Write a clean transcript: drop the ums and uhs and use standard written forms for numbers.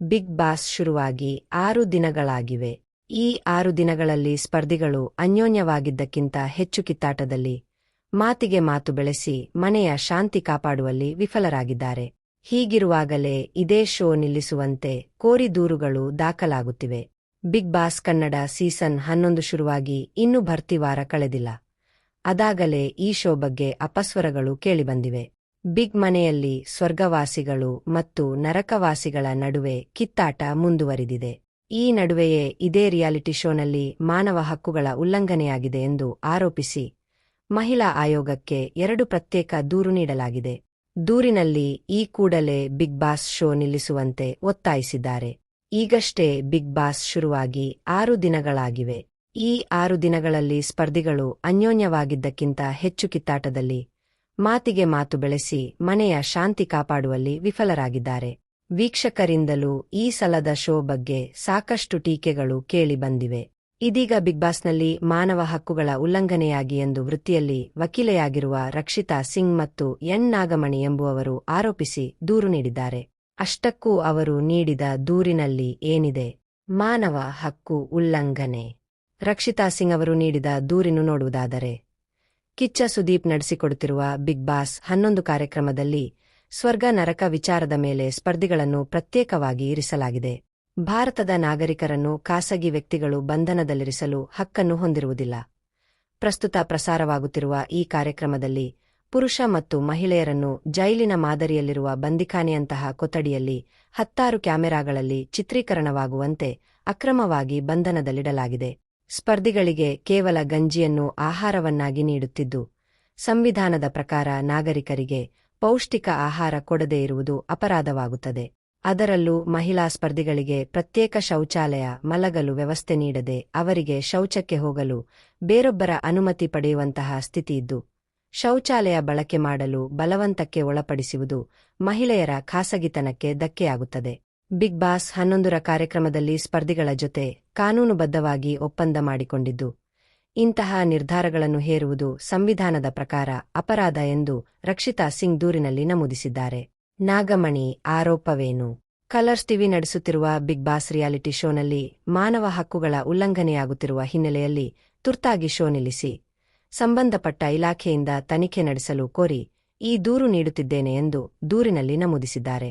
Big boss ಶುರುವಾಗಿ 6 ದಿನಗಳಾಗಿವೆ. ಈ 6 ದಿನಗಳಲ್ಲಿ ಸ್ಪರ್ಧಿಗಳು ಅನ್ಯೋನ್ಯವಾಗಿದ್ದಕ್ಕಿಂತ ಹೆಚ್ಚು ಕಿತ್ತಾಟದಲ್ಲಿ, ಮಾತಿಗೆ ಮಾತು ಬೆಳೆಸಿ ಮನೆಯ ಶಾಂತಿ ಕಾಪಾಡುವಲ್ಲಿ ವಿಫಲರಾಗಿದ್ದಾರೆ. ಹೀಗಿರುವಾಗಲೇ ಇದೇ ಶೋ ನಿಲ್ಲಿಸುವಂತೆ ಕೋರಿ ದೂರುಗಳು ದಾಖಲಾಗುತ್ತಿವೆ. ಬಿಗ್ ಬಾಸ್ ಕನ್ನಡ ಸೀಸನ್ 11 ಶುರುವಾಗಿ ಇನ್ನೂ ಭರ್ತಿವಾರ ಕಳೆದಿಲ್ಲ. ಅದಾಗಲೇ ಈ ಶೋ ಬಗ್ಗೆ ಅಪಸ್ವರಗಳು ಕೇಳಿಬಂದಿವೆ. ಬಿಗ್ ಮನೆಯಲ್ಲಿ ಸ್ವರ್ಗವಾಸಿಗಳು ಮತ್ತು ನರಕವಾಸಿಗಳ ನಡುವೆ ಕಿತ್ತಾಟ ಮುಂದುವರಿದಿದೆ. ಈ ನಡುವೆಯೇ ಇದೇ ರಿಯಾಲಿಟಿ ಶೋನಲ್ಲಿ ಮಾನವ ಹಕ್ಕುಗಳ ಉಲ್ಲಂಘನೆಯಾಗಿದೆ ಎಂದು ಆರೋಪಿಸಿ ಮಹಿಳಾ ಆಯೋಗಕ್ಕೆ 2 ಪ್ರತ್ಯೇಕ ದೂರು ನೀಡಲಾಗಿದೆ. ದೂರಿನಲ್ಲಿ ಈ ಕೂಡಲೇ ಬಿಗ್ ಬಾಸ್ ಶೋ ನಿಲ್ಲಿಸುವಂತೆ ಒತ್ತಾಯಿಸಿದ್ದಾರೆ. ಈಗಷ್ಟೇ ಬಿಗ್ ಬಾಸ್ ಶುರುವಾಗಿ 6 ದಿನಗಳಾಗಿವೆ. ಈ 6 ದಿನಗಳಲ್ಲಿ ಸ್ಪರ್ಧಿಗಳು ಅನ್ಯೋನ್ಯವಾಗಿದ್ದಕ್ಕಿಂತ ಹೆಚ್ಚು ಕಿತ್ತಾಟದಲ್ಲಿ, ಮಾತಿಗೆ ಮಾತು ಬೆಳೆಸಿ ಮನೆಯ ಶಾಂತಿ ಕಾಪಾಡುವಲ್ಲಿ ವಿಫಲರಾಗಿದ್ದಾರೆ. ವೀಕ್ಷಕರಿಂದಲೂ ಈ ಸಲದ ಶೋ ಬಗ್ಗೆ ಸಾಕಷ್ಟು ಟೀಕೆಗಳು ಕೇಳಿಬಂದಿವೆ. ಇದೀಗ ಬಿಗ್ ಬಾಸ್ನಲ್ಲಿ ಮಾನವ ಹಕ್ಕುಗಳ ಉಲ್ಲಂಘನೆಯಾಗಿ ಎಂದು ವೃತ್ತಿಯಲ್ಲಿ ವಕೀಲೆಯಾಗಿರುವ ರಕ್ಷಿತಾ ಸಿಂಗ್ ಮತ್ತು ಎನ್ ನಾಗಮಣಿ ಎಂಬುವವರು ಆರೋಪಿಸಿ ದೂರು ನೀಡಿದ್ದಾರೆ. ಅಷ್ಟಕ್ಕೂ ಅವರು ನೀಡಿದ ದೂರಿನಲ್ಲಿ ಏನಿದೆ? ಮಾನವ ಹಕ್ಕು ಉಲ್ಲಂಘನೆ. ರಕ್ಷಿತಾ ಸಿಂಗ್ ಅವರು ನೀಡಿದ ದೂರಿನ ನೋಡುವುದಾದರೆ, ಕಿಚ್ಚ ಸುದೀಪ್ ನಡೆಸಿಕೊಡುತ್ತಿರುವ ಬಿಗ್ ಬಾಸ್ 11 ಕಾರ್ಯಕ್ರಮದಲ್ಲಿ ಸ್ವರ್ಗ ನರಕ ವಿಚಾರದ ಮೇಲೆ ಸ್ಪರ್ಧಿಗಳನ್ನು ಪ್ರತ್ಯೇಕವಾಗಿ ಇರಿಸಲಾಗಿದೆ. ಭಾರತದ ನಾಗರಿಕರನ್ನು ಖಾಸಗಿ ವ್ಯಕ್ತಿಗಳು ಬಂಧನದಲ್ಲಿರಿಸಲು ಹಕ್ಕನ್ನು ಹೊಂದಿರುವುದಿಲ್ಲ. ಪ್ರಸ್ತುತ ಪ್ರಸಾರವಾಗುತ್ತಿರುವ ಈ ಕಾರ್ಯಕ್ರಮದಲ್ಲಿ ಪುರುಷ ಮತ್ತು ಮಹಿಳೆಯರನ್ನು ಜೈಲಿನ ಮಾದರಿಯಲ್ಲಿರುವ ಬಂದಿಖಾನೆಯಂತಹ ಕೊಠಡಿಯಲ್ಲಿ 10 ಕ್ಯಾಮೆರಾಗಳಲ್ಲಿ ಚಿತ್ರೀಕರಣವಾಗುವಂತೆ ಅಕ್ರಮವಾಗಿ ಬಂಧನದಲ್ಲಿಡಲಾಗಿದೆ. ಸ್ಪರ್ಧಿಗಳಿಗೆ ಕೇವಲ ಗಂಜಿಯನ್ನು ಆಹಾರವನ್ನಾಗಿ ನೀಡುತ್ತಿದ್ದು, ಸಂವಿಧಾನದ ಪ್ರಕಾರ ನಾಗರಿಕರಿಗೆ ಪೌಷ್ಟಿಕ ಆಹಾರ ಕೊಡದೇ ಇರುವುದು ಅಪರಾಧವಾಗುತ್ತದೆ. ಅದರಲ್ಲೂ ಮಹಿಳಾ ಸ್ಪರ್ಧಿಗಳಿಗೆ ಪ್ರತ್ಯೇಕ ಶೌಚಾಲಯ, ಮಲಗಲು ವ್ಯವಸ್ಥೆ ನೀಡದೆ ಅವರಿಗೆ ಶೌಚಕ್ಕೆ ಹೋಗಲು ಬೇರೊಬ್ಬರ ಅನುಮತಿ ಪಡೆಯುವಂತಹ ಸ್ಥಿತಿಯಿದ್ದು, ಶೌಚಾಲಯ ಬಳಕೆ ಮಾಡಲು ಬಲವಂತಕ್ಕೆ ಒಳಪಡಿಸುವುದು ಮಹಿಳೆಯರ ಖಾಸಗಿತನಕ್ಕೆ ಧಕ್ಕೆಯಾಗುತ್ತದೆ. ಬಿಗ್ ಬಾಸ್ 11ರ ಕಾರ್ಯಕ್ರಮದಲ್ಲಿ ಸ್ಪರ್ಧಿಗಳ ಜೊತೆ ಕಾನೂನುಬದ್ಧವಾಗಿ ಒಪ್ಪಂದ ಮಾಡಿಕೊಂಡಿದ್ದು, ಇಂತಹ ನಿರ್ಧಾರಗಳನ್ನು ಹೇರುವುದು ಸಂವಿಧಾನದ ಪ್ರಕಾರ ಅಪರಾಧ ಎಂದು ರಕ್ಷಿತಾ ಸಿಂಗ್ ದೂರಿನಲ್ಲಿ ನಮೂದಿಸಿದ್ದಾರೆ. ನಾಗಮಣಿ ಆರೋಪವೇನು? ಕಲರ್ಸ್ ಟಿವಿ ನಡೆಸುತ್ತಿರುವ ಬಿಗ್ ಬಾಸ್ ರಿಯಾಲಿಟಿ ಶೋನಲ್ಲಿ ಮಾನವ ಹಕ್ಕುಗಳ ಉಲ್ಲಂಘನೆಯಾಗುತ್ತಿರುವ ಹಿನ್ನೆಲೆಯಲ್ಲಿ ತುರ್ತಾಗಿ ಶೋ ನಿಲ್ಲಿಸಿ, ಸಂಬಂಧಪಟ್ಟ ಇಲಾಖೆಯಿಂದ ತನಿಖೆ ನಡೆಸಲು ಕೋರಿ ಈ ದೂರು ನೀಡುತ್ತಿದ್ದೇನೆ ಎಂದು ದೂರಿನಲ್ಲಿ ನಮೂದಿಸಿದ್ದಾರೆ.